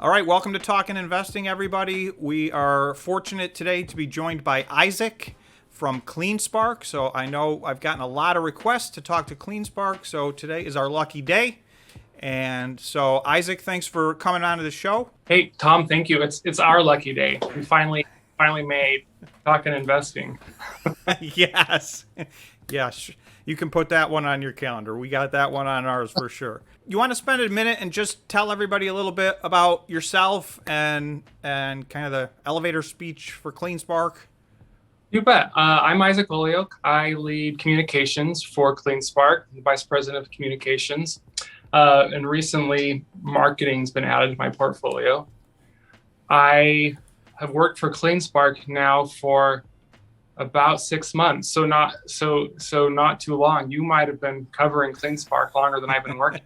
All right, welcome to Talkin' Investing, everybody. We are fortunate today to be joined by Isaac from Cleanspark. So I know I've gotten a lot of requests to talk to Cleanspark, so today is our lucky day. And so, Isaac, thanks for coming on to the show. Hey, Tom, thank you. It's our lucky day. We finally made Talkin' Investing. Yes. Yes. You can put that one on your calendar. We got that one on ours for sure. You want to spend a minute and just tell everybody a little bit about yourself and kind of the elevator speech for Cleanspark? You bet. I'm Isaac Holyoak. I lead communications for Cleanspark, the Vice President of Communications. And recently, marketing's been added to my portfolio. I have worked for Cleanspark now for about 6 months, so not too long. You might have been covering Cleanspark longer than I've been working.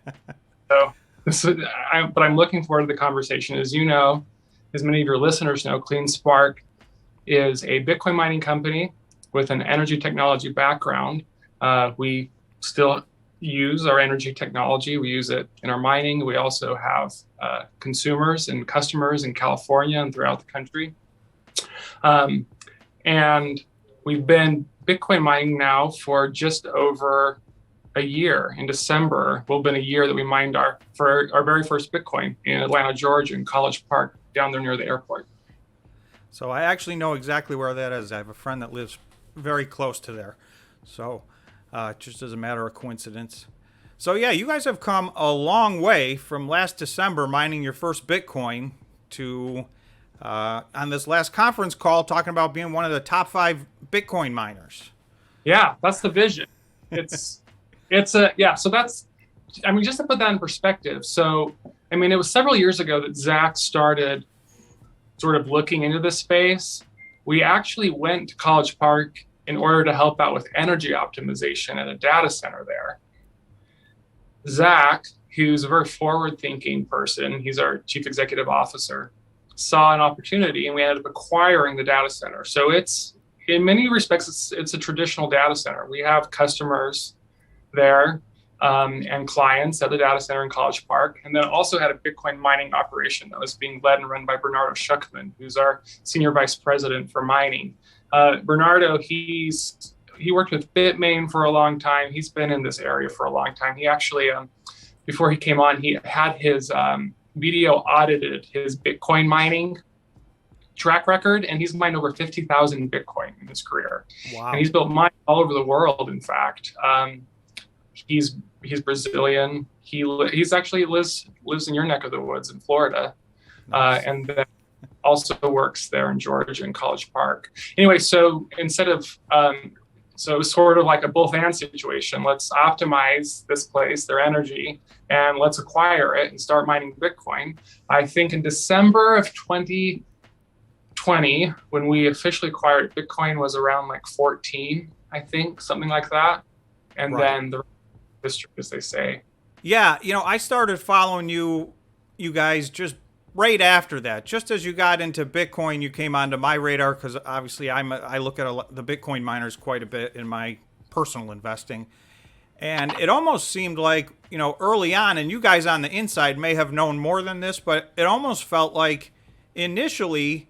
But I'm looking forward to the conversation. As you know, as many of your listeners know, Cleanspark is a Bitcoin mining company with an energy technology background. We still use our energy technology. We use it in our mining. We also have consumers and customers in California and throughout the country. And we've been Bitcoin mining now for just over a year. In December, will have been a year that we mined our very first Bitcoin in Atlanta, Georgia, in College Park, down there near the airport. So I actually know exactly where that is. I have a friend that lives very close to there. So just as a matter of coincidence. So yeah, you guys have come a long way from last December mining your first Bitcoin to on this last conference call talking about being one of the top 5 Bitcoin miners. Yeah, that's the vision. So that's, just to put that in perspective. So, it was several years ago that Zach started sort of looking into this space. We actually went to College Park in order to help out with energy optimization at a data center there. Zach, who's a very forward-thinking person, he's our chief executive officer, saw an opportunity, and we ended up acquiring the data center. So it's, in many respects, it's a traditional data center. We have customers there and clients at the data center in College Park, and then also had a Bitcoin mining operation that was being led and run by Bernardo Schuckman, who's our senior vice president for mining. Bernardo, he worked with Bitmain for a long time. He's been in this area for a long time. He actually, before he came on, he had his video audited his Bitcoin mining track record, and he's mined over 50,000 Bitcoin in his career. Wow. And he's built mines all over the world, in fact. He's Brazilian. He's actually lives in your neck of the woods in Florida. Nice. And then also works there in Georgia in College Park. Anyway, so instead of, so it was sort of like a both and situation. Let's optimize this place, their energy, and let's acquire it and start mining Bitcoin. I think in December of 2020, when we officially acquired Bitcoin, was around like 14, I think, something like that. And Right. then the history, as they say. Yeah, I started following you guys just right after that. Just as you got into Bitcoin, you came onto my radar because obviously I look at the Bitcoin miners quite a bit in my personal investing. And it almost seemed like, early on, and you guys on the inside may have known more than this, but it almost felt like initially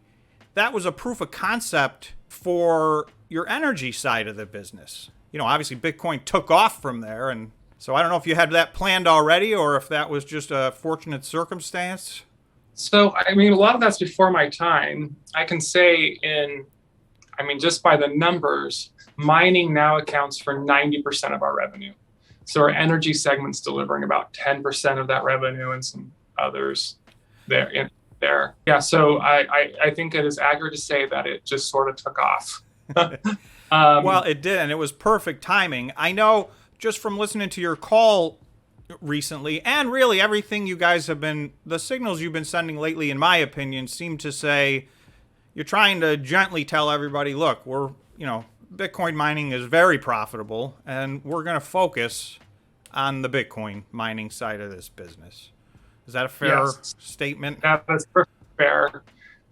that was a proof of concept for your energy side of the business. Obviously Bitcoin took off from there. And so I don't know if you had that planned already or if that was just a fortunate circumstance. So, a lot of that's before my time. I can say just by the numbers, mining now accounts for 90% of our revenue. So our energy segment's delivering about 10% of that revenue and some others there. Yeah, so I think it is accurate to say that it just sort of took off. Well, it did, and it was perfect timing. I know just from listening to your call recently, and really everything you guys have been, the signals you've been sending lately, in my opinion, seem to say you're trying to gently tell everybody, look, we're, Bitcoin mining is very profitable, and we're going to focus on the Bitcoin mining side of this business. Is that a fair statement? Yeah, that's perfect fair.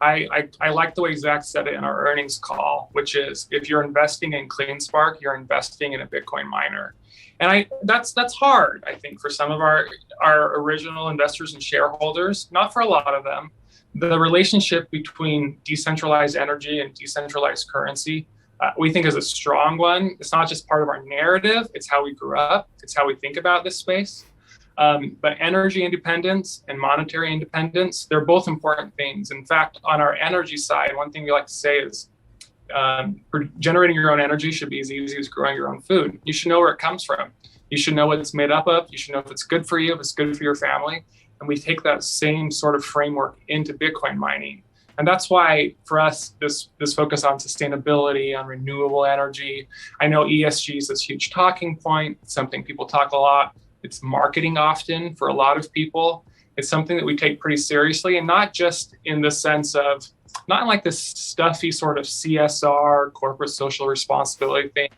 I like the way Zach said it in our earnings call, which is if you're investing in CleanSpark, you're investing in a Bitcoin miner. And that's hard, I think, for some of our original investors and shareholders, not for a lot of them. The relationship between decentralized energy and decentralized currency, we think is a strong one. It's not just part of our narrative, it's how we grew up, it's how we think about this space. But energy independence and monetary independence, they're both important things. In fact, on our energy side, one thing we like to say is generating your own energy should be as easy as growing your own food. You should know where it comes from. You should know what it's made up of. You should know if it's good for you, if it's good for your family. And we take that same sort of framework into Bitcoin mining. And that's why, for us, this focus on sustainability, on renewable energy. I know ESG is this huge talking point, something people talk a lot. It's marketing often for a lot of people. It's something that we take pretty seriously, and not just in the sense of, not in like this stuffy sort of CSR, corporate social responsibility thing,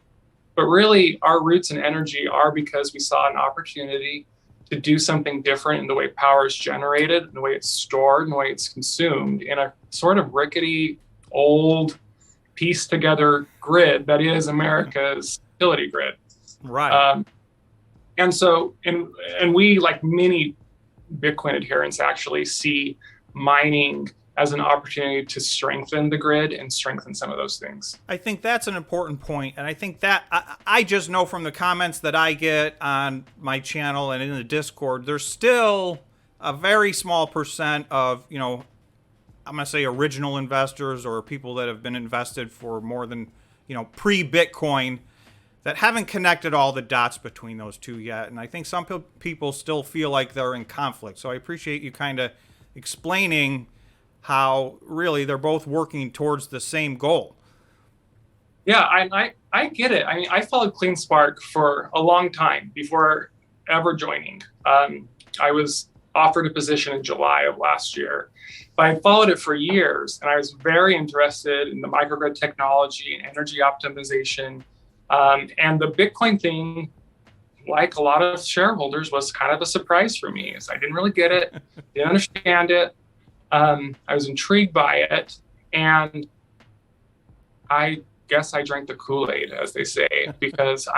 but really our roots in energy are because we saw an opportunity to do something different in the way power is generated, in the way it's stored, in the way it's consumed in a sort of rickety, old, pieced together grid that is America's utility grid. Right. And so, and we, like many Bitcoin adherents, actually see mining as an opportunity to strengthen the grid and strengthen some of those things. I think that's an important point, and I think that I just know from the comments that I get on my channel and in the Discord, there's still a very small percent of, I'm going to say original investors or people that have been invested for more than, pre-Bitcoin, that haven't connected all the dots between those two yet. And I think some people still feel like they're in conflict. So I appreciate you kind of explaining how really they're both working towards the same goal. Yeah, I get it. I mean, I followed CleanSpark for a long time before ever joining. I was offered a position in July of last year, but I followed it for years, and I was very interested in the microgrid technology and energy optimization. And the Bitcoin thing, like a lot of shareholders, was kind of a surprise for me. So I didn't really get it, didn't understand it. I was intrigued by it, and I guess I drank the Kool-Aid, as they say, because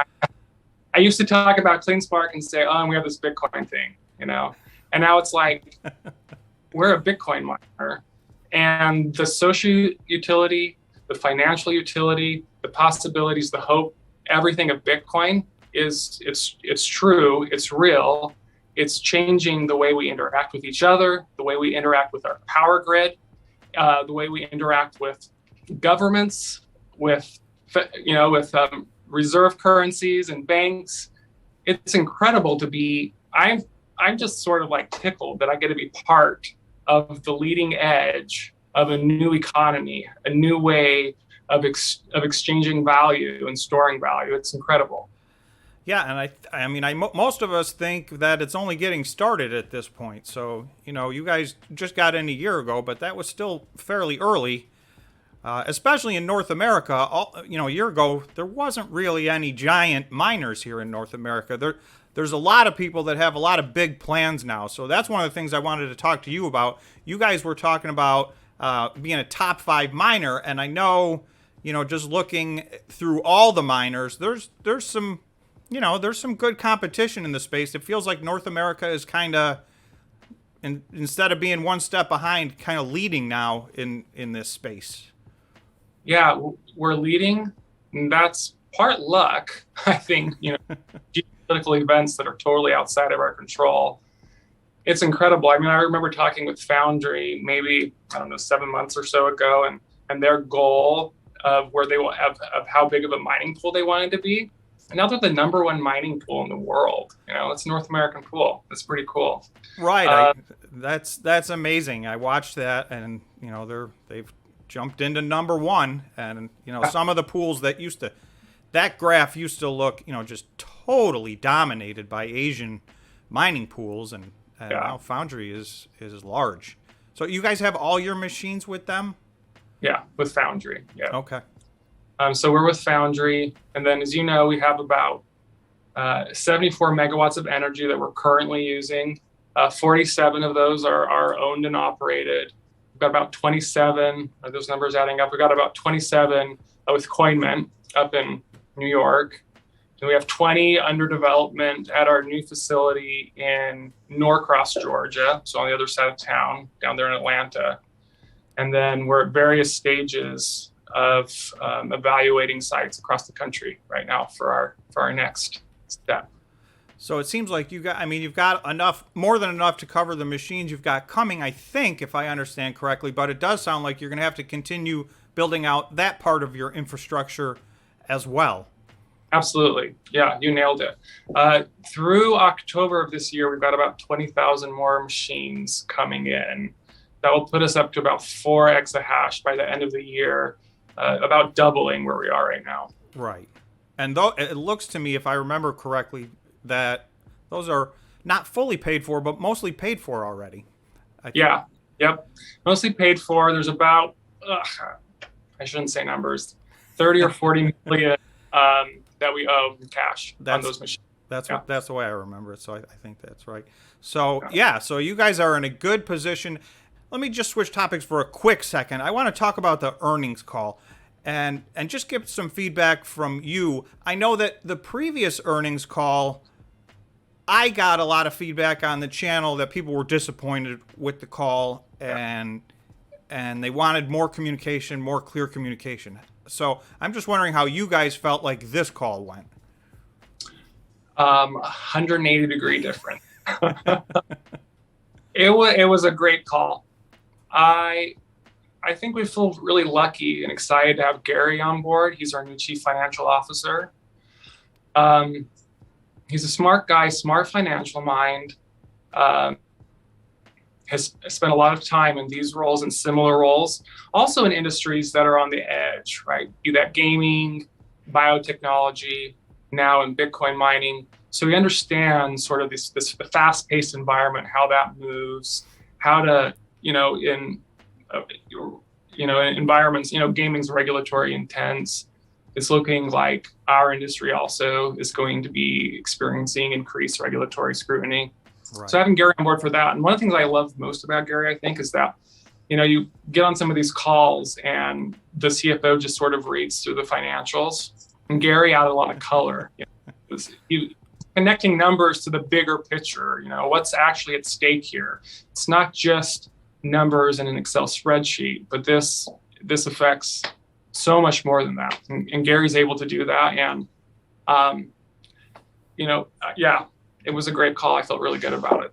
I used to talk about CleanSpark and say, oh, we have this Bitcoin thing, and now it's like, we're a Bitcoin miner, and the social utility, the financial utility, the possibilities, the hope, everything of Bitcoin it's true, it's real. It's changing the way we interact with each other, the way we interact with our power grid, the way we interact with governments, with reserve currencies and banks. It's incredible to be. I'm just sort of like tickled that I get to be part of the leading edge of a new economy, a new way of exchanging value and storing value. It's incredible. Yeah, and I mean, most of us think that it's only getting started at this point. So, you guys just got in a year ago, but that was still fairly early, especially in North America. A year ago, there wasn't really any giant miners here in North America. There's a lot of people that have a lot of big plans now. So that's one of the things I wanted to talk to you about. You guys were talking about being a top 5 miner, and I know, just looking through all the miners, there's some there's some good competition in the space. It feels like North America is kind of, instead of being one step behind, kind of leading now in this space. Yeah, we're leading, and that's part luck, I think, geopolitical events that are totally outside of our control. It's incredible. I mean, I remember talking with Foundry maybe, 7 months or so ago, and their goal of where they will have, of how big of a mining pool they wanted to be. And now they're the number 1 mining pool in the world. It's a North American pool. That's pretty cool. Right. That's amazing. I watched that, and they've jumped into number 1. And some of the pools that graph used to look just totally dominated by Asian mining pools, and now Foundry is large. So you guys have all your machines with them? Yeah, with Foundry. Yeah. Okay. So we're with Foundry, and then, as you know, we have about 74 megawatts of energy that we're currently using. 47 of those are owned and operated. We've got about 27, are those numbers adding up? We've got about 27 with CoinMint up in New York. And we have 20 under development at our new facility in Norcross, Georgia, so on the other side of town, down there in Atlanta. And then we're at various stages of evaluating sites across the country right now for our next step. So it seems like you've got enough, more than enough to cover the machines you've got coming, I think, if I understand correctly, but it does sound like you're going to have to continue building out that part of your infrastructure as well. Absolutely. Yeah, you nailed it. Through October of this year, we've got about 20,000 more machines coming in. That will put us up to about 4 exahash by the end of the year, about doubling where we are right now. Right. And though it looks to me, if I remember correctly, that those are not fully paid for, but mostly paid for already. Yeah. Yep. Mostly paid for. There's about, I shouldn't say numbers, 30 or 40 million that we owe in cash on those machines. That's the way I remember it. So I think that's right. So so you guys are in a good position. Let me just switch topics for a quick second. I want to talk about the earnings call and just get some feedback from you. I know that the previous earnings call, I got a lot of feedback on the channel that people were disappointed with the call and they wanted more communication, more clear communication. So I'm just wondering how you guys felt like this call went. 180-degree different. It was a great call. I think we feel really lucky and excited to have Gary on board. He's our new Chief Financial Officer. He's a smart guy, smart financial mind, has spent a lot of time in these roles and similar roles, also in industries that are on the edge, right? Be that gaming, biotechnology, now in Bitcoin mining. So he understands sort of this fast-paced environment, how that moves, how to, in environments, gaming's regulatory intense. It's looking like our industry also is going to be experiencing increased regulatory scrutiny. Right. So having Gary on board for that. And one of the things I love most about Gary, I think, is that, you get on some of these calls and the CFO just sort of reads through the financials. And Gary added a lot of color. He connecting numbers to the bigger picture, what's actually at stake here. It's not just numbers in an Excel spreadsheet, but this affects so much more than that. And Gary's able to do that. And, it was a great call. I felt really good about it.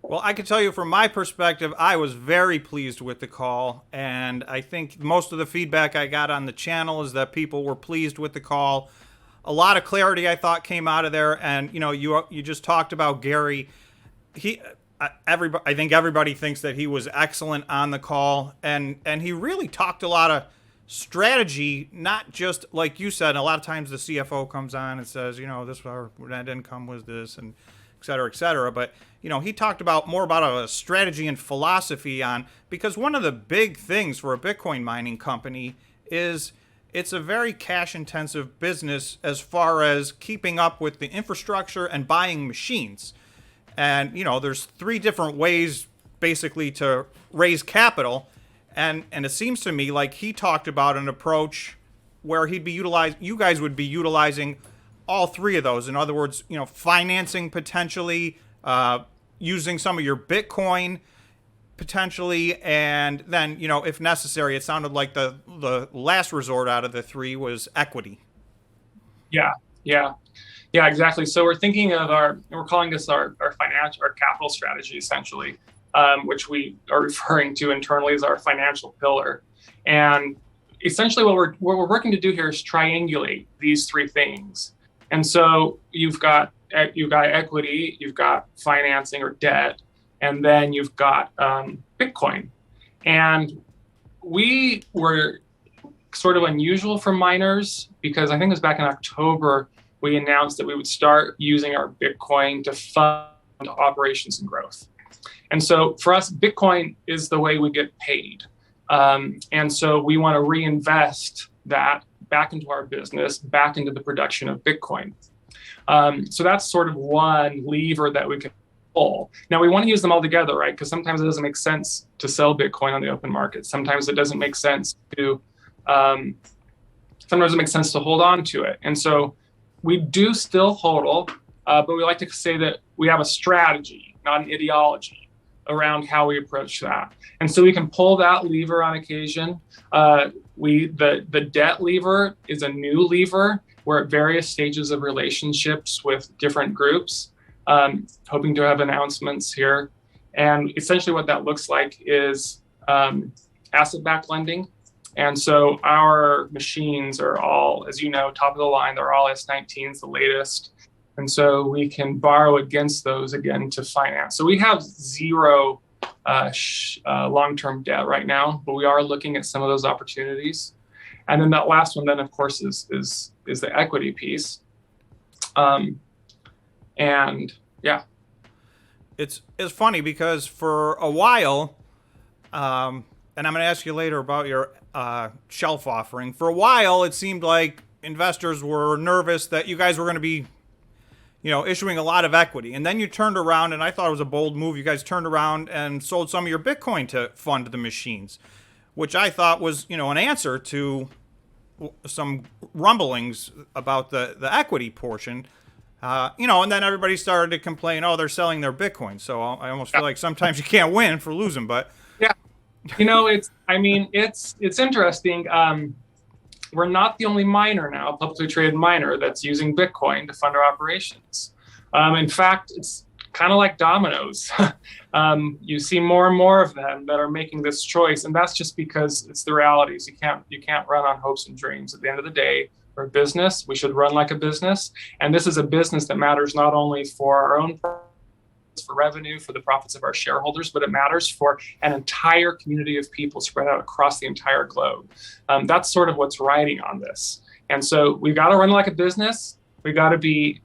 Well, I can tell you from my perspective, I was very pleased with the call. And I think most of the feedback I got on the channel is that people were pleased with the call. A lot of clarity, I thought, came out of there. And, you just talked about Gary. I think everybody thinks that he was excellent on the call. And he really talked a lot of strategy, not just like you said. A lot of times the CFO comes on and says, this our net income was this, and et cetera, et cetera. But he talked more about a strategy and philosophy because one of the big things for a Bitcoin mining company is it's a very cash intensive business as far as keeping up with the infrastructure and buying machines. And there's 3 different ways basically to raise capital. And it seems to me like he talked about an approach where you guys would be utilizing all 3 of those. In other words, financing potentially, using some of your Bitcoin potentially, and then, if necessary, it sounded like the last resort out of the 3 was equity. Yeah, exactly. So we're thinking of we're calling this our capital strategy, essentially. Which we are referring to internally as our financial pillar. And essentially what we're working to do here is triangulate these 3 things. And so you've got equity, you've got financing or debt, and then you've got Bitcoin. And we were sort of unusual for miners because I think it was back in October, we announced that we would start using our Bitcoin to fund operations and growth. And so for us, Bitcoin is the way we get paid. And so we want to reinvest that back into our business, back into the production of Bitcoin. So that's sort of one lever that we can whole. Now we want to use them all together, right? Because sometimes it doesn't make sense to sell Bitcoin on the open market. Sometimes it doesn't make sense to, sometimes it makes sense to hold on to it. And so we do still hodl, but we like to say that we have a strategy, not an ideology, around how we approach that. And so we can pull that lever on occasion. The debt lever is a new lever. We're at various stages of relationships with different groups, hoping to have announcements here. And essentially what that looks like is asset-backed lending. And so our machines are all, as you know, top of the line. They're all S19s, the latest. And so we can borrow against those again to finance. So we have zero long-term debt right now, but we are looking at some of those opportunities. And then that last one, then of course, is the equity piece. And yeah, it's funny because for a while, and I'm going to ask you later about your shelf offering. For a while, it seemed like investors were nervous that you guys were going to be, issuing a lot of equity. And then you turned around, and I thought it was a bold move. You guys turned around and sold some of your Bitcoin to fund the machines, which I thought was, an answer to some rumblings about the equity portion. And then everybody started to complain, they're selling their Bitcoin. So I almost feel like sometimes you can't win for losing, but yeah, it's interesting. We're not the only miner now, publicly traded miner, that's using Bitcoin to fund our operations. In fact, it's kind of like dominoes. You see more and more of them that are making this choice, and that's just because it's the realities. You can't run on hopes and dreams. At the end of the day, we're a business. We should run like a business, and this is a business that matters not only for our own for revenue, for the profits of our shareholders, but it matters for an entire community of people spread out across the entire globe. That's sort of what's riding on this. And so we've got to run like a business. We got to be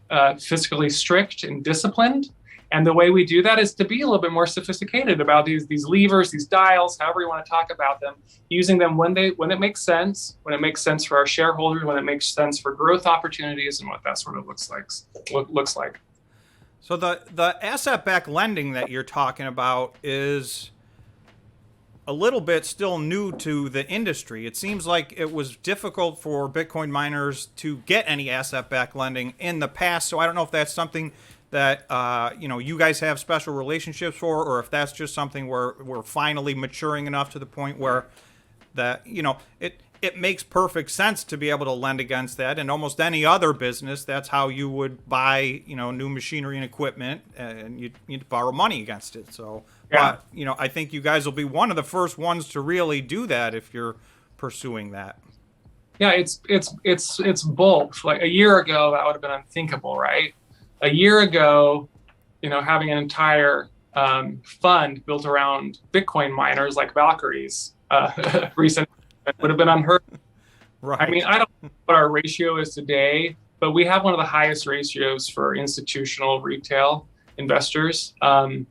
fiscally strict and disciplined. And the way we do that is to be a little bit more sophisticated about these levers, these dials, however you want to talk about them, using them when it makes sense for our shareholders, when it makes sense for growth opportunities, and what that sort of looks like. So the asset-backed lending that you're talking about is a little bit still new to the industry. It seems like it was difficult for Bitcoin miners to get any asset-backed lending in the past. So I don't know if that's something that you guys have special relationships for, or if that's just something where we're finally maturing enough to the point where that it makes perfect sense to be able to lend against that. And almost any other business, that's how you would buy, new machinery and equipment, and you need to borrow money against it. So, yeah. But, I think you guys will be one of the first ones to really do that if you're pursuing that. Yeah, it's both. Like a year ago, that would have been unthinkable, right? A year ago, having an entire fund built around Bitcoin miners like Valkyries, recent. It would have been unheard of. Right. I mean, I don't know what our ratio is today, but we have one of the highest ratios for institutional retail investors. A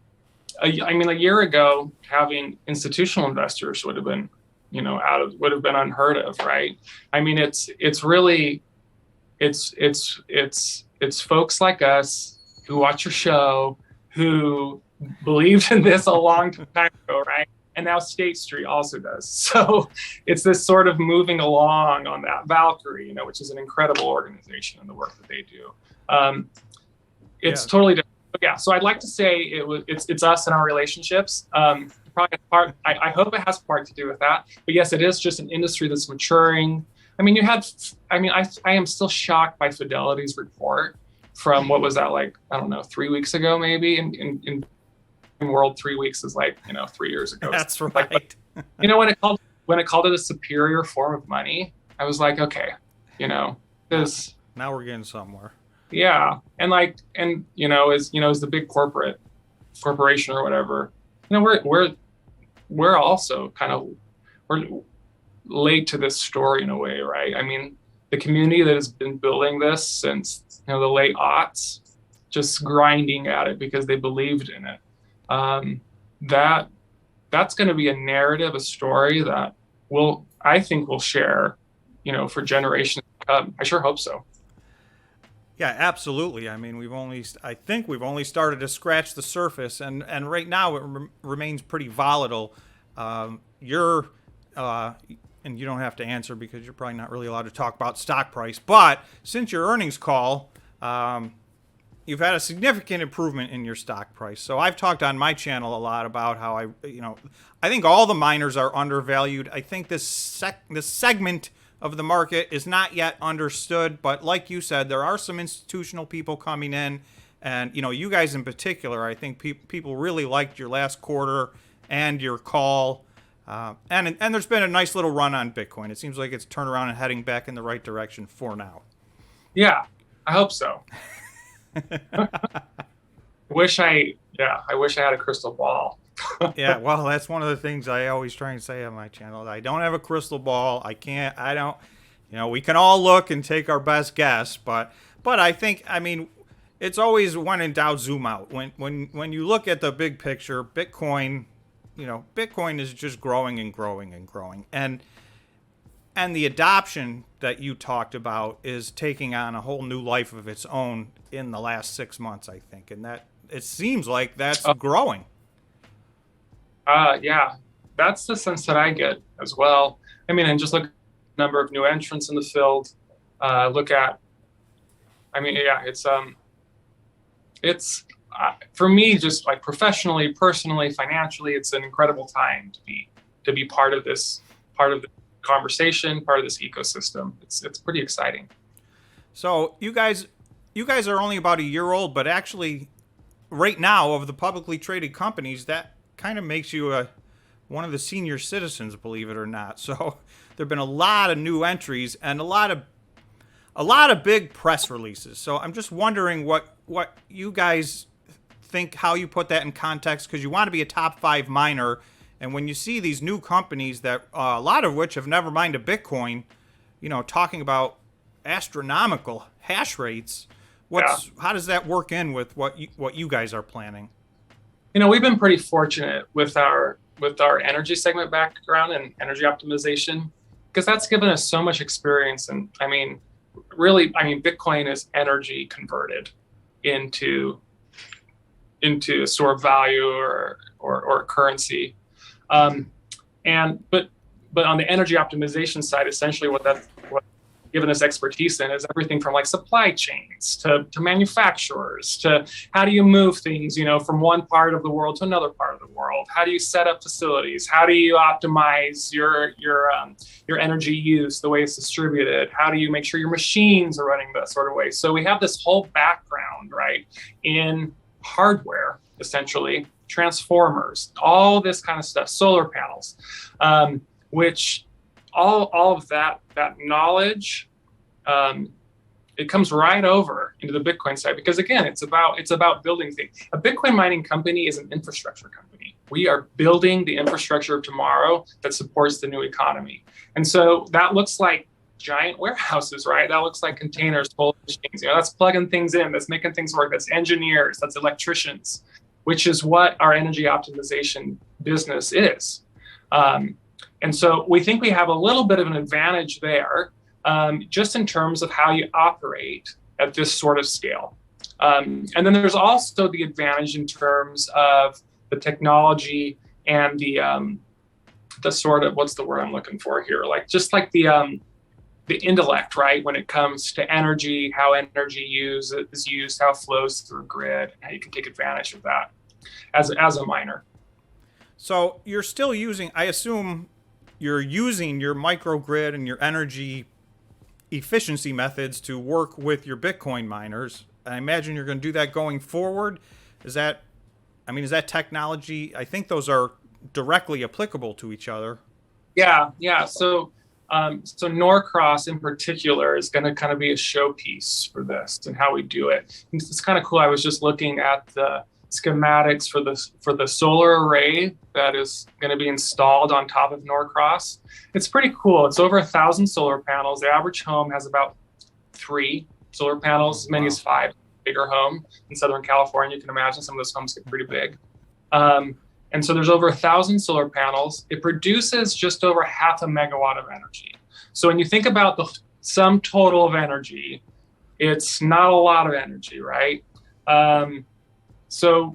year ago, having institutional investors would have been, would have been unheard of, right? I mean, it's folks like us who watch your show, who believed in this a long time ago, right? And now State Street also does. So it's this sort of moving along on that. Valkyrie, which is an incredible organization and the work that they do. It's totally different. But yeah, so I'd like to say it's us and our relationships. Probably I hope it has part to do with that. But yes, it is just an industry that's maturing. I mean, I am still shocked by Fidelity's report from, what was that, like, I don't know, 3 weeks ago, maybe, in world 3 weeks is like 3 years ago. That's right. Like, when it called it a superior form of money, I was like, okay, this. Now we're getting somewhere. Yeah, and as the big corporation or whatever, we're also we're late to this story in a way, right? I mean, the community that has been building this since the late aughts, just grinding at it because they believed in it. That's going to be a narrative, a story that I think we'll share, for generations to come. I sure hope so. Yeah, absolutely. I mean, I think we've only started to scratch the surface, and right now it remains pretty volatile. You're, and you don't have to answer because you're probably not really allowed to talk about stock price, but since your earnings call, you've had a significant improvement in your stock price. So I've talked on my channel a lot about how I think all the miners are undervalued. I think this segment of the market is not yet understood, but like you said, there are some institutional people coming in, and you guys in particular. I think people really liked your last quarter and your call, and there's been a nice little run on Bitcoin. It seems like it's turned around and heading back in the right direction for now. Yeah, I hope so. I wish I had a crystal ball. Yeah, well, that's one of the things I always try and say on my channel. I don't have a crystal ball. I don't, we can all look and take our best guess, but I think, it's always when in doubt, zoom out. When you look at the big picture, Bitcoin is just growing and growing and growing. And the adoption that you talked about is taking on a whole new life of its own in the last 6 months, I think. And that it seems like that's growing. Yeah, that's the sense that I get as well. And just look at the number of new entrants in the field. It's for me, just like professionally, personally, financially, it's an incredible time to be part of the conversation, part of this ecosystem. It's pretty exciting. So you guys are only about a year old, but actually, right now of the publicly traded companies, that kind of makes you one of the senior citizens, believe it or not. So there've been a lot of new entries and a lot of big press releases. So I'm just wondering what you guys think, how you put that in context, because you want to be a top 5 miner, and when you see these new companies that a lot of which have never mined a Bitcoin, talking about astronomical hash rates, how does that work in with what you guys are planning? We've been pretty fortunate with our energy segment background and energy optimization, because that's given us so much experience. And really, Bitcoin is energy converted into a store of value or currency. But on the energy optimization side, essentially what given us expertise in is everything from like supply chains to manufacturers to how do you move things, from one part of the world to another part of the world? How do you set up facilities? How do you optimize your energy use, the way it's distributed? How do you make sure your machines are running that sort of way? So we have this whole background, right, in hardware, essentially, transformers, all this kind of stuff, solar panels, which all of that knowledge, it comes right over into the Bitcoin side, because again, it's about building things. A Bitcoin mining company is an infrastructure company. We are building the infrastructure of tomorrow that supports the new economy. And so that looks like giant warehouses, right? That looks like containers full of machines. That's plugging things in, that's making things work, that's engineers, that's electricians, which is what our energy optimization business is. And so we think we have a little bit of an advantage there, just in terms of how you operate at this sort of scale. And then there's also the advantage in terms of the technology and the sort of, what's the word I'm looking for here? The intellect, right? When it comes to energy, how energy is used, how it flows through a grid, how you can take advantage of that as a miner. So you're still using, I assume you're using your microgrid and your energy efficiency methods to work with your Bitcoin miners. I imagine you're going to do that going forward. Is that technology? I think those are directly applicable to each other. Yeah. So Norcross in particular is going to kind of be a showpiece for this and how we do it. It's kind of cool. I was just looking at the schematics for the solar array that is going to be installed on top of Norcross. It's pretty cool. It's over 1,000 solar panels. The average home has about 3 solar panels, as many as 5. Bigger home in Southern California, you can imagine some of those homes get pretty big. And so there's over 1,000 solar panels. It produces just over 0.5 megawatt of energy. So when you think about the sum total of energy It's not a lot of energy, right? So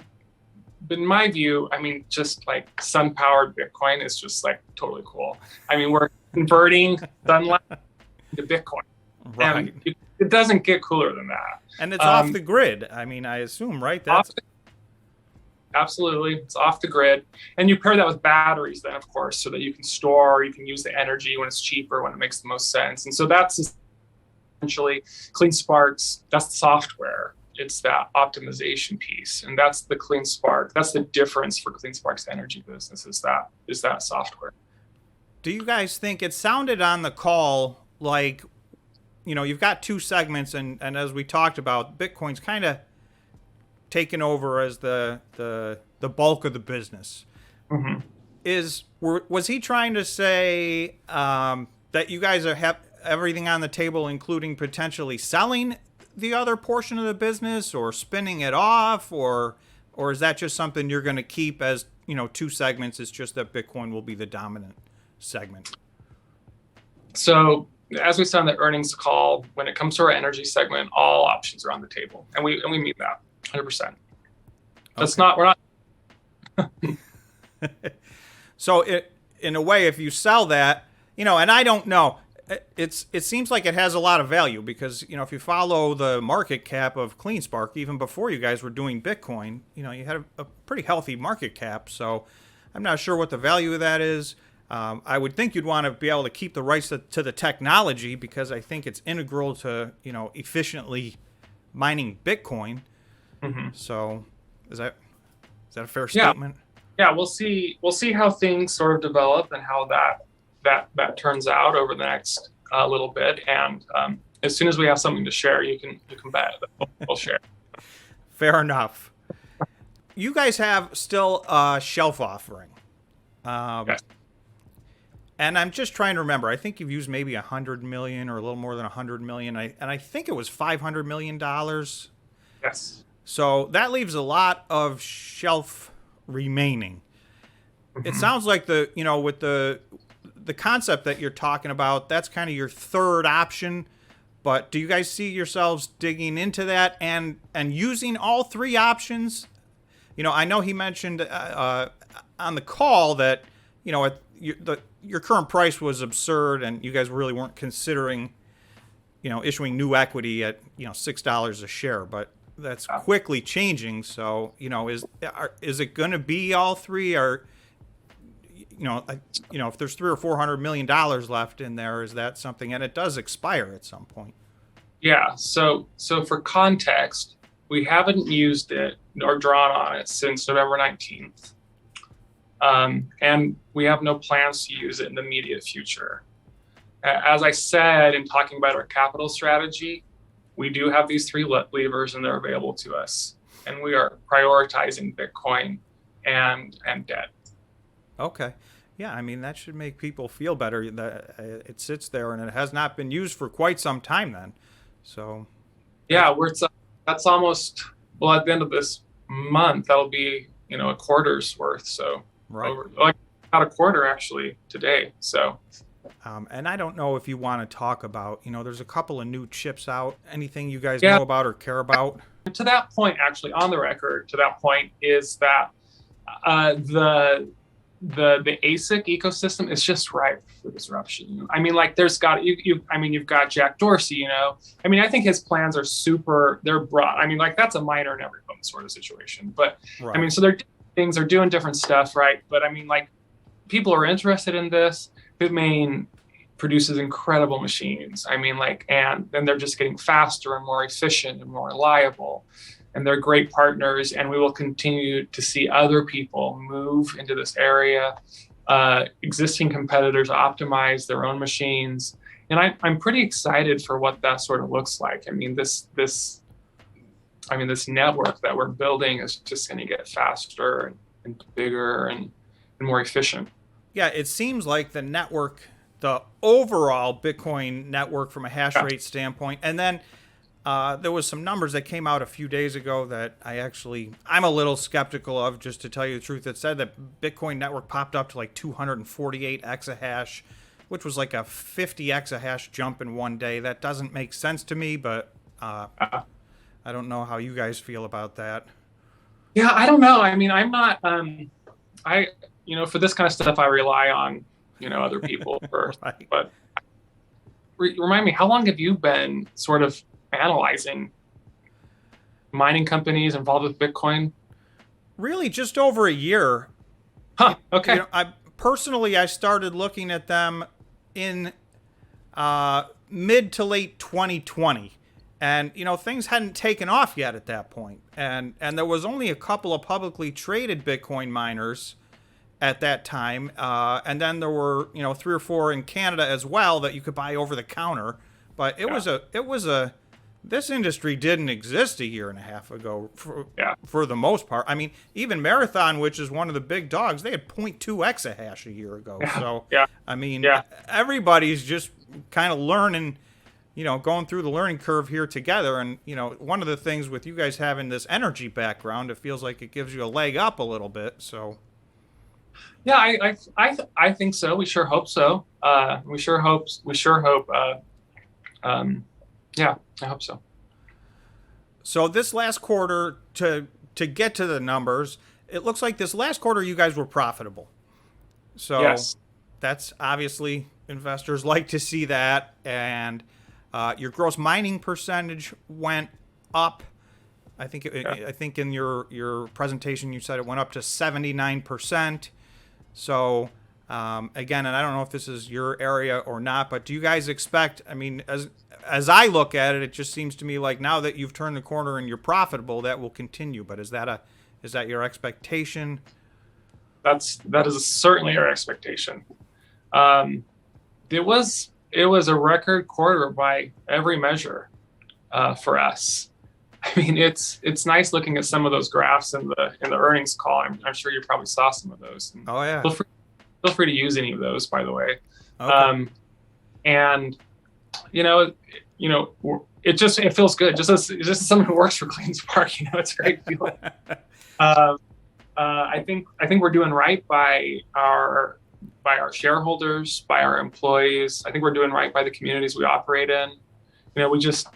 in my view, I mean, just like sun-powered Bitcoin is just like totally cool. I mean, we're converting sunlight into Bitcoin. Right. And it doesn't get cooler than that. And it's off the grid. I mean, I assume, right? That's absolutely. It's off the grid. And you pair that with batteries then, of course, so that you can store, you can use the energy when it's cheaper, when it makes the most sense. And so that's essentially Cleanspark's, that's the software. It's that optimization piece. And that's the Cleanspark. That's the difference for Cleanspark's energy business is that software. Do you guys think it sounded on the call like, you've got two segments, and as we talked about, Bitcoin's kind of taken over as the bulk of the business. Mm-hmm. Was he trying to say that you guys have everything on the table, including potentially selling the other portion of the business or spinning it off, or is that just something you're going to keep as two segments? It's just that Bitcoin will be the dominant segment. So as we said on the earnings call, when it comes to our energy segment, all options are on the table, and we mean that 100%. That's okay. we're not. So in a way, if you sell that, and I don't know, it seems like it has a lot of value because, if you follow the market cap of Cleanspark, even before you guys were doing Bitcoin, you had a pretty healthy market cap. So I'm not sure what the value of that is. I would think you'd want to be able to keep the rights to the technology because I think it's integral to, efficiently mining Bitcoin. Mm-hmm. So is that a fair statement? Yeah, we'll see how things sort of develop and how that turns out over the next little bit. And as soon as we have something to share, you can bet that we'll share. Fair enough. You guys have still a shelf offering. Yes. And I'm just trying to remember. I think you've used maybe $100 million or a little more than $100 million. And I think it was $500 million. Yes. So that leaves a lot of shelf remaining. Mm-hmm. It sounds like with the concept that you're talking about, that's kind of your third option. But do you guys see yourselves digging into that and using all three options? I know he mentioned on the call that your current price was absurd, and you guys really weren't considering issuing new equity at $6 a share. But that's quickly changing. So is it going to be all three, or if there's $300 or $400 million left in there, is that something? And it does expire at some point. Yeah. So for context, we haven't used it or drawn on it since November 19th. And we have no plans to use it in the immediate future. As I said in talking about our capital strategy, we do have these three levers and they're available to us. And we are prioritizing Bitcoin and debt. Okay. Yeah, I mean, that should make people feel better that it sits there and it has not been used for quite some time then. So. Yeah, that's almost, at the end of this month, that'll be, a quarter's worth. So. Right. About a quarter actually today. So. And I don't know if you want to talk about, there's a couple of new chips out. Anything you guys know about or care about? To that point, actually, on the record, to that point is that the ASIC ecosystem is just ripe for disruption. I mean, you've got Jack Dorsey. I mean, I think his plans are they're broad. I mean, that's a miner in every sort of situation. But right. I mean, so they're doing different stuff, right? But I mean, people are interested in this. Bitmain produces incredible machines. I mean, and then they're just getting faster and more efficient and more reliable. And they're great partners. And we will continue to see other people move into this area. Existing competitors optimize their own machines. And I'm pretty excited for what that sort of looks like. I mean, this network that we're building is just going to get faster and bigger and more efficient. Yeah, it seems like the overall Bitcoin network from a hash rate standpoint. And then there was some numbers that came out a few days ago that I'm a little skeptical of, just to tell you the truth. It said that Bitcoin network popped up to 248 exahash, which was a 50 exahash jump in one day. That doesn't make sense to me, but I don't know how you guys feel about that. Yeah, I don't know. I mean, I'm not. For this kind of stuff, I rely on other people for. Right. But remind me, how long have you been sort of analyzing mining companies involved with Bitcoin? Really, just over a year. Huh. Okay. I started looking at them in mid to late 2020. And, things hadn't taken off yet at that point. And there was only a couple of publicly traded Bitcoin miners at that time. And then there were, 3 or 4 in Canada as well that you could buy over the counter. But this industry didn't exist a year and a half ago for the most part. I mean, even Marathon, which is one of the big dogs, they had 0.2 exahash a year ago. So, I mean, everybody's just kind of learning, going through the learning curve here together. And, one of the things with you guys having this energy background, it feels like it gives you a leg up a little bit. So, yeah, I think so. We sure hope so. We sure hope. Yeah, I hope so. So this last quarter, to get to the numbers, it looks like this last quarter you guys were profitable. So yes. That's obviously investors like to see that, and your gross mining percentage went up. I think in your presentation you said it went up to 79%. So again, and I don't know if this is your area or not, but do you guys expect? I mean, as I look at it, it just seems to me like now that you've turned the corner and you're profitable, that will continue. But is that your expectation? That is certainly our expectation. It was a record quarter by every measure for us. I mean, it's nice looking at some of those graphs in the earnings call. I'm sure you probably saw some of those. Oh yeah. Feel free to use any of those, by the way. Okay. And it feels good. Just as someone who works for Cleanspark, it's a great feeling. I think we're doing right by our shareholders, by our employees. I think we're doing right by the communities we operate in. We just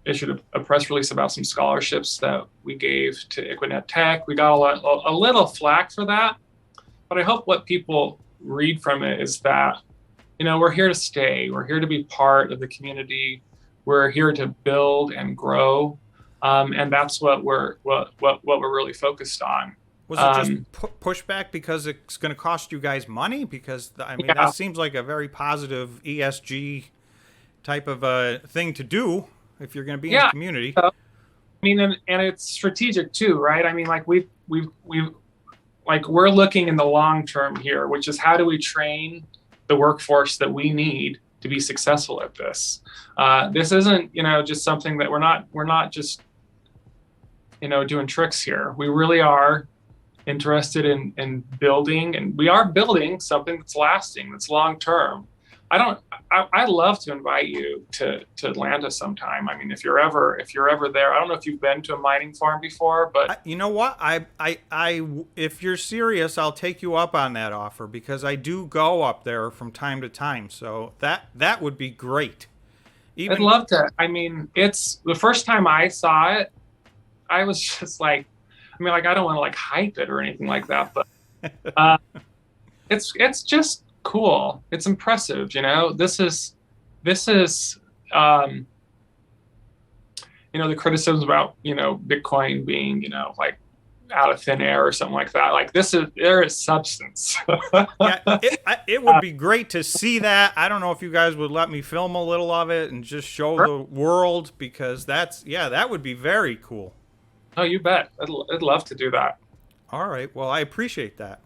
issued a press release about some scholarships that we gave to Equinet Tech. We got a little flack for that, but I hope what people read from it is that we're here to stay. We're here to be part of the community. We're here to build and grow, and that's what we're really focused on. Was it just pushback because it's going to cost you guys money? Because that seems like a very positive ESG type of thing to do if you're going to be in the community. I mean, and it's strategic too, right? I mean, like we're looking in the long term here, which is how do we train the workforce that we need to be successful at this. This isn't, just something that we're not just, doing tricks here. We really are interested in building, and we are building something that's lasting, that's long term. I'd love to invite you to Atlanta sometime. I mean, if you're ever there, I don't know if you've been to a mining farm before, but you know what? If you're serious, I'll take you up on that offer because I do go up there from time to time. So that would be great. I'd love to. I mean, it's the first time I saw it, I was just like, I don't want to hype it or anything like that, but it's just cool. It's impressive. This is the criticisms about Bitcoin being out of thin air or something like that. There is substance. It would be great to see that. I don't know if you guys would let me film a little of it and just show the world, because that would be very cool. Oh, you bet. I'd love to do that. All right. Well, I appreciate that.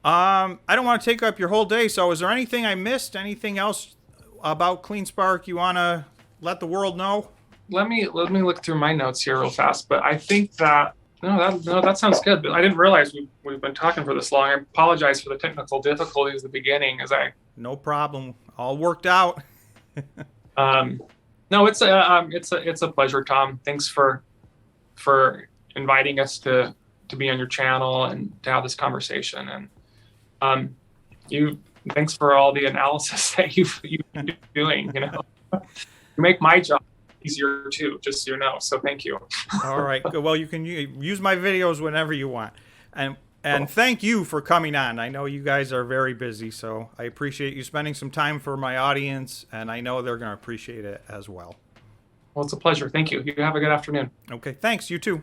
I don't want to take up your whole day. So is there anything I missed? Anything else about Cleanspark you want to let the world know? Let me look through my notes here real fast. But I think that that sounds good. But I didn't realize we've been talking for this long. I apologize for the technical difficulties at the beginning. No problem. All worked out. No, it's a pleasure, Tom. Thanks for inviting us to be on your channel and to have this conversation. And thanks for all the analysis that you've been doing. You make my job easier too, just so you know. So thank you. All right. Good. Well, you can use my videos whenever you want. And thank you for coming on. I know you guys are very busy, so I appreciate you spending some time for my audience, and I know they're going to appreciate it as well. Well, it's a pleasure. Thank you. You have a good afternoon. Okay. Thanks. You too.